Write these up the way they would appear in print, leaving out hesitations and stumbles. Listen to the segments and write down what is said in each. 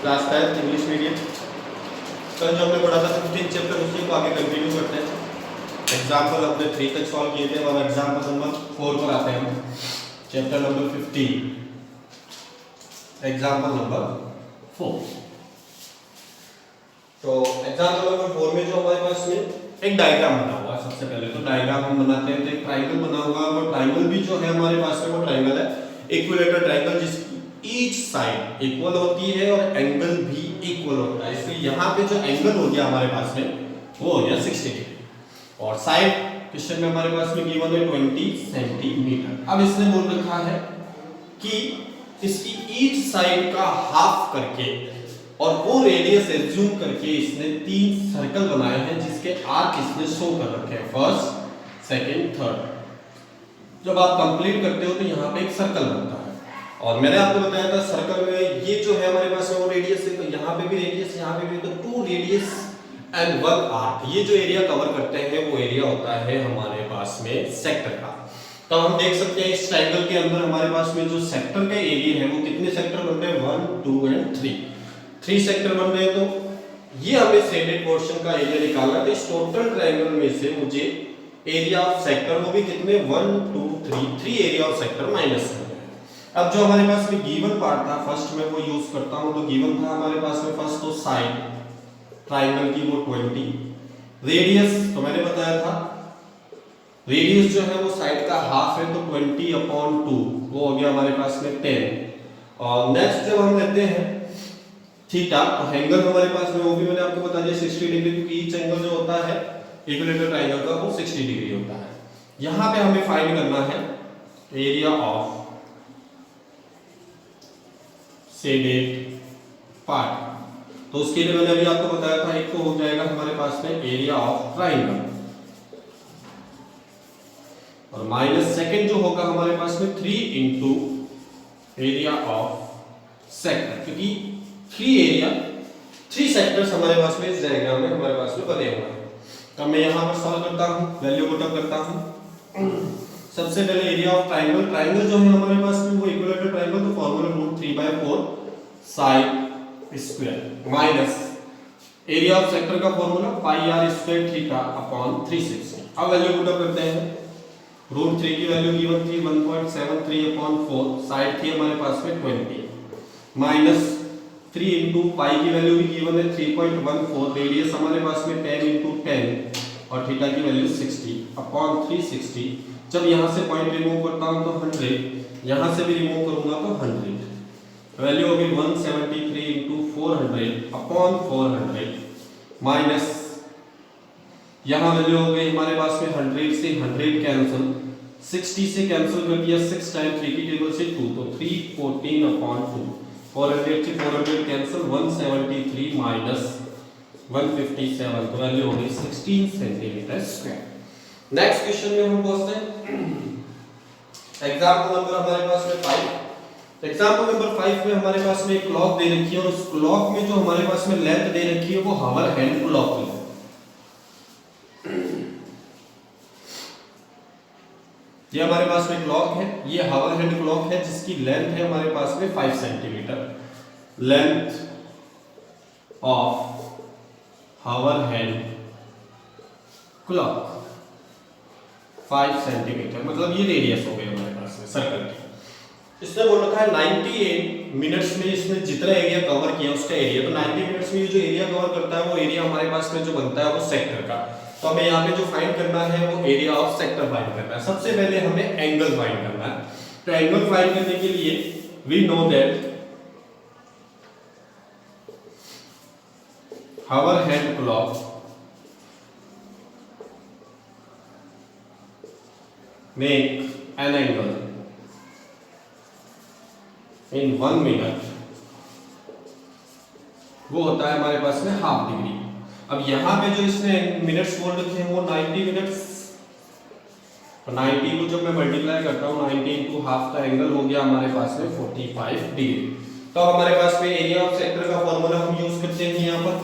Class 10 English medium. कल जो हमने पढ़ा था 15 चैप्टर, उसी को आगे कंटिन्यू करते हैं। एग्जाम्पल हमने 3 तक सॉल्व किए थे और एग्जाम्पल नंबर 4 पर आते हैं हम। Chapter number 15, example number 4। तो एग्जाम्पल नंबर 4 में जो हमारे पास में एक डायग्राम बना हुआ है। सबसे पहले तो डायग्राम हम बनाते हैं, तो एक ट्राइंगल बना हुआ है। वो ट्राइंगल भी जो है हमारे पास में वो ट्राइंगल है इक्विलेटरल ट्राइंगल, जिसकी ईच साइड इक्वल होती है और एंगल भी इक्वल होता है। इसलिए यहाँ पे जो एंगल हो गया हमारे पास में वो हो गया 60 डिग्री और साइड क्वेश्चन में हमारे पास में गिवन है 20 सेंटीमीटर। अब इसने बोल रखा है कि इसकी ईच साइड का हाफ करके और वो रेडियस एज्यूम करके इसने 3 सर्कल बनाए हैं, जिसके आर्क इसने शो कर रखे हैं, फर्स्ट, सेकंड, थर्ड। जब आप कंप्लीट करते हो तो यहाँ पे एक सर्कल बनता है और मैंने आपको बताया था सर्कल में ये जो है हमारे पास में वो रेडियस है, तो यहाँ पे भी रेडियस, यहाँ पे भी, तो 2 रेडियस एंड 1 आर्क। ये जो एरिया कवर करते हैं वो एरिया होता है हमारे पास में सेक्टर का। तो हम देख सकते हैं इस ट्रायंगल के अंदर हमारे पास में जो सेक्टर का एरिया है वो कितने सेक्टर बन रहे हैं, 1, 2 एंड 3 सेक्टर बन रहे हैं। तो ये हमें शेडेड पोर्शन का एरिया निकालना है। तो इस टोटल ट्रायंगल में से मुझे एरिया ऑफ सेक्टर वो भी कितने 1, 2, 3 एरिया ऑफ सेक्टर माइनस करना है। अब जो हमारे पास में गिवन पार्ट था फर्स्ट में वो यूज करता हूं। तो गिवन था हमारे पास में फर्स्ट तो साइड ट्रायंगल की वो 20, रेडियस तो मैंने बताया था रेडियस जो है वो साइड का हाफ है, तो 20/2 वो हो गया हमारे पास में 10। और नेक्स्ट जब हम लेते हैं थीटा, तो एंगल हमारे पास में वो भी मैंने आपको बता दिया 60 डिग्री, क्योंकि ईच एंगल जो होता है इक्विलेटरल ट्रायंगल का वो 60 डिग्री होता है। यहां पे हमें फाइंड करना है एरिया ऑफ शेडेड पार्ट। तो उसके लिए मैंने अभी आपको बताया था एक तो हो जाएगा हमारे पास में एरिया ऑफ ट्रायंगल और माइनस सेकंड जो होगा हमारे पास में 3 इंटू एरिया ऑफ सेक्टर, क्योंकि 3 सेक्टर्स हमारे पास में इस डायग्राम में हमारे पास में बने हुए हैं। तो मैं यहां पर सॉल्व करता हूं, वैल्यू पुट अप करता हूं। सबसे पहले एरिया ऑफ ट्रायंगल, ट्रायंगल जो है हमारे पास में वो इक्विलेटरल ट्रायंगल, तो formula √3/4 sine square minus area of sector का फार्मूला πr² थीटा अपॉन 360। अब वैल्यू पुट अप करते हैं। √3 की वैल्यू गिवन थी 1.73/4, साइड थी हमारे पास में 20 माइनस 3 इंटू पाई की वैल्यू भी गिवन है 3.14, रेडियस हमारे पास में 10 इंटू 10 और थीटा की वैल्यू 60 अपॉन 360। जब यहाँ से पॉइंट रिमूव करता हूँ तो 100, यहाँ से भी रिमूव करूंगा तो 100, वैल्यू होगी 173 इंटू 400 अपॉन 400 माइनस यहाँ वैल्यू हो गई हमारे पास में 100 से 100 कैंसिल, 60 से कैंसिल कर दिया, 6 टाइम 3 की टेबल से 2, तो 314/2, 400 से 400 कैंसिल, 173 माइनस 157, तो वैल्यू हो गई 16 सेंटीमीटर स्क्वायर। नेक्स्ट क्वेश्चन में हम पहुंचते हैं। एग्जांपल नंबर हमारे पास में 5। एग्जांपल नंबर 5 में हमारे पास में एक क्लॉक दे रखी है और उस क्लॉक में जो हमारे पास में लेंथ दे रखी है वो हावर हैंड क्लॉक की है। ये हमारे पास में क्लॉक है, ये हावर हैंड क्लॉक है जिसकी लेंथ है हमारे पास में 5 centimetre. Length of hour hand clock 5 centimetre, मतलब ये रेडियस हो गई हमारे पास में सर्कल की। इसने बोल रखा है 98 मिनट्स में इसने जितना एरिया कवर किया उसका एरिया, तो 90 मिनट्स में ये जो एरिया कवर करता है वो एरिया हमारे पास में जो बनता है वो सेक्टर का। तो हमें यहाँ पे जो फाइंड करना है वो एरिया ऑफ सेक्टर फाइंड करना है। सबसे पहले हमें एंगल फाइंड करना है। तो एंगल फाइंड करने के लिए we know that hour hand clock make an angle in 1 minute, वो होता है हमारे पास में ½ डिग्री। अब यहाँ पे जो इसने मिनट्स बोल रखे हैं वो 90 मिनट्स, 90 को जब मैं मल्टीप्लाई करता हूँ 90 इंटू हाफ का एंगल हो गया हमारे पास में 45 डिग्री। तो हमारे पास में एरिया ऑफ सेक्टर का फॉर्मूला हम यूज करते हैं यहाँ पर,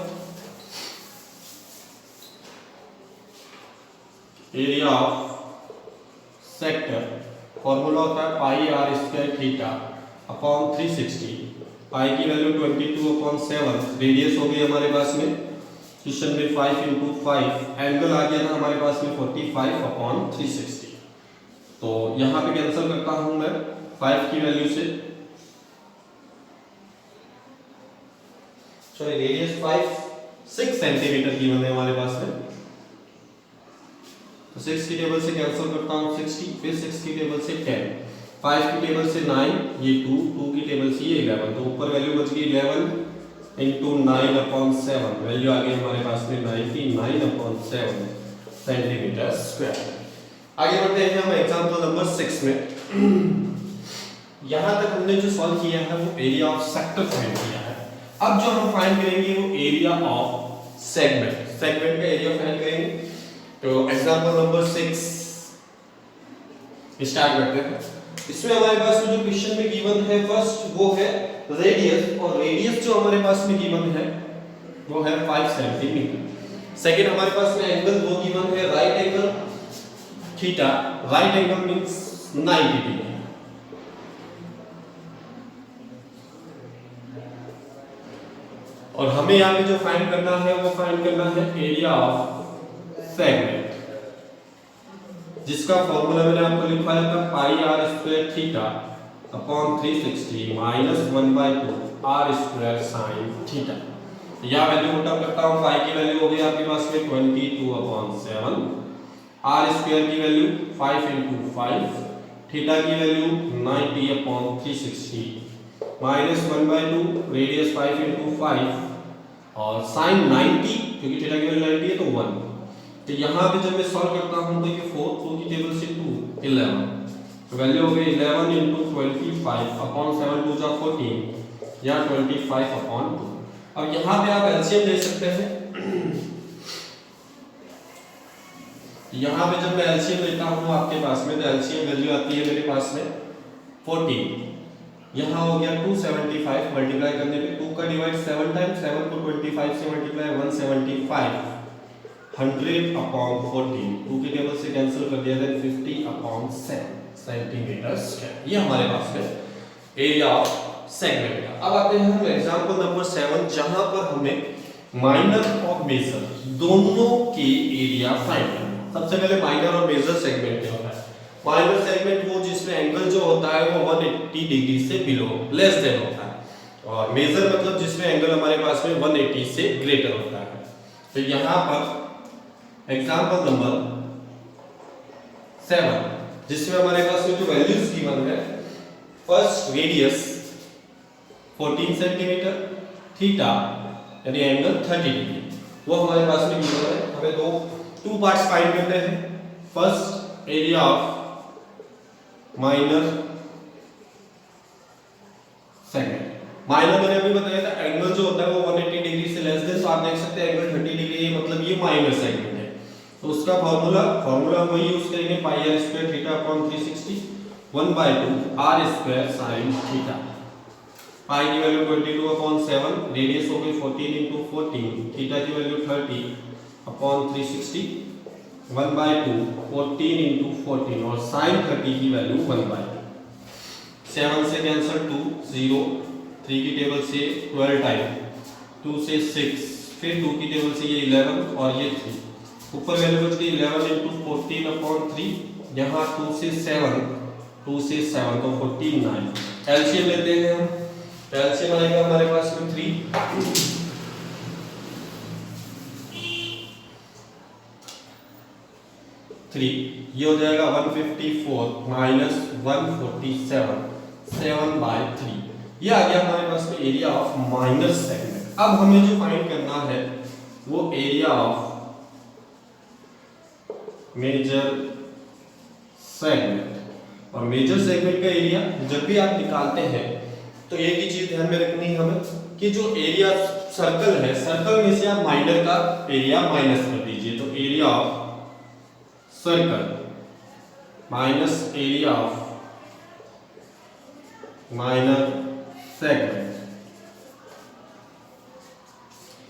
एरिया ऑफ सेक्टर फॉर्मूला होता है πr² थीटा अपॉन 360 पाई की वैल्यू 22/7, रेडियस हो गई हमारे पास में क्वेश्चन में 5 × 5, एंगल आ गया था हमारे पास में 45/360। तो यहाँ पे कैंसिल करता हूं मैं 5 की वैल्यू से, सॉरी रेडियस 6 सेंटीमीटर की बने हमारे पास में, तो 6 की टेबल से कैंसिल करता हूं 60, फिर 6 की टेबल से 10, 5 की टेबल से 9, ये 2 की टेबल से ये 11, तो ऊपर वैल्यू बच गई 11 × 9/7, वैल्यू आ गई हमारे पास में 99/7 सेंटीमीटर स्क्वायर। आगे बढ़ते हैं हम एग्जांपल नंबर 6 में। यहां तक हमने जो सॉल्व किया है वो एरिया ऑफ सेक्टर फाइंड किया है। अब जो हम फाइंड करेंगे वो एरिया ऑफ सेगमेंट, सेगमेंट का एरिया फाइंड करेंगे। तो एग्जांपल नंबर 6 स्टार्ट करते हैं। इसमें हमारे पास में जो क्वेश्चन में गिवन है फर्स्ट वो है रेडियस, और रेडियस जो हमारे पास में गिवन है वो है 5 सेंटीमीटर। सेकंड हमारे पास में एंगल वो गिवन है right angle theta, right angle means 90 degree. और हमें यहाँ पे जो फाइंड करना है वो फाइंड करना है एरिया ऑफ सेगमेंट, जिसका फॉर्मूला मैंने आपको लिखवाया था πr² theta upon 360 minus 1/2 r² sin theta. यह वैल्यू पुटअप करता हूं, पाई की वैल्यू हो गई आपके पास में 22/7, r² की वैल्यू 5 × 5, थीटा की वैल्यू 90/360 माइनस 1/2, रेडियस 5 × 5 और sin 90, क्योंकि थीटा की वैल्यू 90 है तो 1। तो यहाँ पे जब मैं सॉल्व करता हूँ तो ये 4, 2 की टेबल से 2, 11, तो वैल्यू हो गई 11 × 25/7, 2 × 14 या 25/2। अब यहाँ पे आप एलसीएम ले सकते हैं। यहाँ पे जब मैं एलसीएम लेता हूँ आपके पास में, तो एलसीएम वैल्यू आती है मेरे पास में 14, यहाँ हो गया 275, मल्टीप्लाई करने पे 2 का डिवाइड 7 टाइम्स, 7 को 25 से मल्टीप्लाई 175, 100/14, 2 की टेबल से कैंसिल कर दिया जाए 50/7 सेंटीमीटर स्क्वायर। ये हमारे पास में एरिया ऑफ सेगमेंट का। अब आते हैं हम एग्जांपल नंबर 7, जहां पर हमें माइनर और मेजर दोनों के एरिया फाइंड करना है। सबसे पहले माइनर और मेजर सेगमेंट क्या होता है? माइनर सेगमेंट वो जिसमें एंगल जो होता है वो 180 डिग्री से बिलो, लेस देन होता है, और मेजर मतलब जिसमें एंगल हमारे पास में 180 से ग्रेटर होता है। तो यहां पर एग्जांपल नंबर 7 जिसमें हमारे पास में जो वैल्यूज गिवन है, फर्स्ट रेडियस 14 सेंटीमीटर, थीटा यानी एंगल 30 डिग्री, वो हमारे पास में गिवन है। हमें टू पार्ट्स फाइंड करने हैं। First area of minor segment. Minor मैंने अभी बताया था एंगल जो होता है वो 180 डिग्री से लेस देन, तो आप देख सकते हैं एंगल 30 डिग्री है, मतलब ये माइनर सेगमेंट है। तो उसका फॉर्मूला हम वही यूज करेंगे, πr² theta upon 360 1/2 r² sin theta. Pi की वैल्यू 22/7, रेडियस हो गई 14 × 14, थीटा की वैल्यू 30/360 1/2 14 × 14 और sin 30 की वैल्यू 1/2। 7 से कैंसिल 2 0, 3 की टेबल से 12 टाइम, 2 से 6, फिर 2 की टेबल से ये 11 और ये 3, ऊपर वैल्यू बच गई 11 × 14/3, यहाँ 2 से 7, 2 से 7 तो 14 9। एलसीएम लेते हैं हम, एलसीएम आएगा हमारे पास में 3, 3 ये हो जाएगा 154 माइनस 147 7/3। ये आ गया हमारे पास में एरिया ऑफ माइनर सेगमेंट। अब हमें जो फाइंड करना है वो एरिया ऑफ मेजर सेगमेंट। और मेजर सेगमेंट का एरिया जब भी आप निकालते हैं तो एक ही चीज ध्यान में रखनी है हमें कि जो एरिया सर्कल है, सर्कल में से आप माइनर का एरिया माइनस कर दीजिए। तो area of circle minus area of minor segment.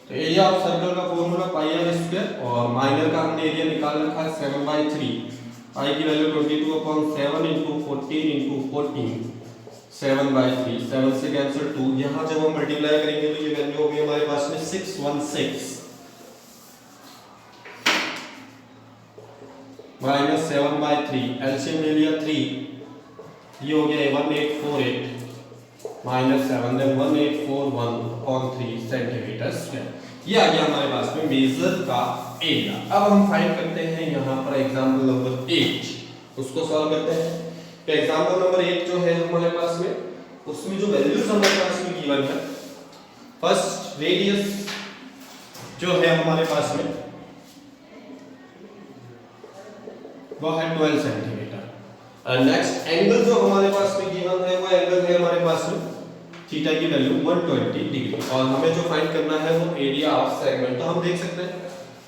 तो एरिया ऑफ सर्कल का फॉर्मूला πr² और माइनर का हमने एरिया निकाल रखा है 7/3। पाई की वैल्यू 22/7 × 14 × 14, 7/3, 7 से कैंसिल 2, यहाँ जब हम मल्टीप्लाई करेंगे तो ये वैल्यू होगी हमारे पास में 616 माइनस 7/3, एलसीएम ले लिया 3, ये हो गया 1848 माइनस 7, देन 1841/3 सेंटीमीटर स्क्वायर। ये आ गया हमारे पास में मेजर का एरिया। अब हम फाइंड करते हैं यहाँ पर एग्जाम्पल नंबर 8, उसको सॉल्व करते हैं। तो एग्जाम्पल नंबर 8 जो है हमारे पास में, उसमें जो वैल्यूज हमारे पास में गिवन है, फर्स्ट रेडियस जो है हमारे पास में वो है 12 सेंटीमीटर और नेक्स्ट एंगल जो हमारे पास में गिवन है वो एंगल है हमारे पास में थीटा की वैल्यू 120 डिग्री और हमें जो फाइंड करना है वो एरिया ऑफ सेगमेंट। तो हम देख सकते हैं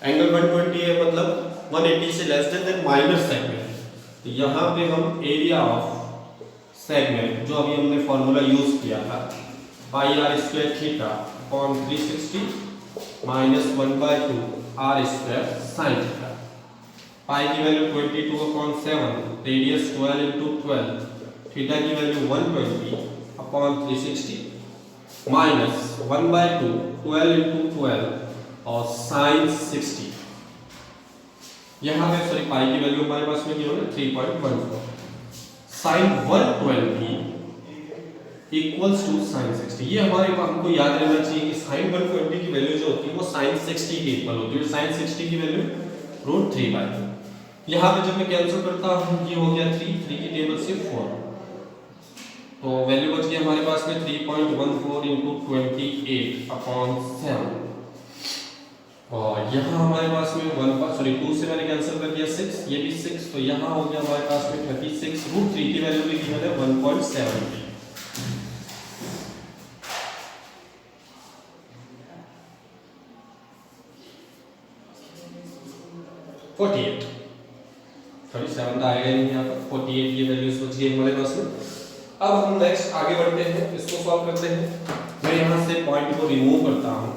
एंगल 120 है मतलब 180 से लेस देन माइनस सेगमेंट। तो यहाँ पे हम एरिया ऑफ सेगमेंट जो अभी हमने फॉर्मूला यूज किया था pi R square theta upon 360 minus 1/2 R square sine theta, pi की वैल्यू 22/7, रेडियस 12 × 12, थीटा की वैल्यू 120 अपॉन 360 माइनस 1/2 12 × 12 और साइन 60। यहाँ पे सॉरी पाई की वैल्यू हमारे पास में गिवन है 3.14, साइन 120 इक्वल्स टू साइन 60। ये हमारे हमको याद रहना चाहिए कि साइन 120 की वैल्यू जो होती है वो साइन 60 के इक्वल होती है। साइन 60 की वैल्यू √3/2। यहाँ पे जब मैं कैंसिल करता हूँ ये हो गया 3 की टेबल से 4, तो वैल्यू बच गई हमारे पास में 3.14 × 28/7 और यहाँ हमारे पास में 2 से मैंने कैंसिल कर दिया 6, ये भी 6, तो यहाँ हो गया हमारे पास में 36, √3 की वैल्यू भी गिवन है 1.7। 48 सॉरी 7 तो आएगा नहीं यहाँ पर, 48 ये वैल्यूज बच गई हमारे पास में। अब हम नेक्स्ट आगे बढ़ते हैं, इसको सॉल्व करते हैं। मैं यहाँ से पॉइंट को रिमूव करता हूँ,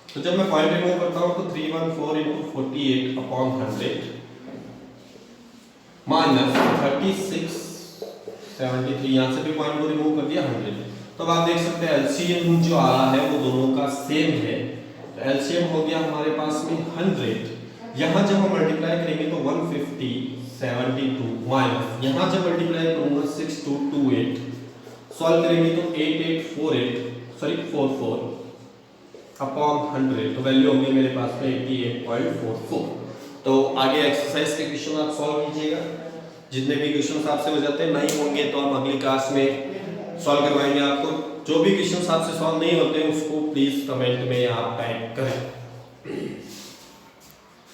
तो जब मैं पॉइंट रिमूव करता हूँ तो 314 × 48/100 माइनस 3673, यहाँ से भी पॉइंट को रिमूव कर दिया 100। तो अब आप देख सकते हैं एलसीएम जो आ रहा है वो दोनों का सेम है, तो एलसीएम हो गया हमारे पास में 100। यहाँ जब हम मल्टीप्लाई करेंगे तो 150/72 माइनस यहाँ जब मल्टीप्लाई करूंगा 6228, सॉल्व करेंगे तो 44/100, तो वैल्यू होगी मेरे पास में 88.44। तो आगे एक्सरसाइज के क्वेश्चन आप सॉल्व कीजिएगा, जितने भी क्वेश्चन आपसे हो जाते हैं नहीं होंगे तो हम अगली क्लास में सॉल्व करवाएंगे आपको। जो भी क्वेश्चन आपसे सॉल्व नहीं होते हैं उसको प्लीज कमेंट में आप टाइप करें।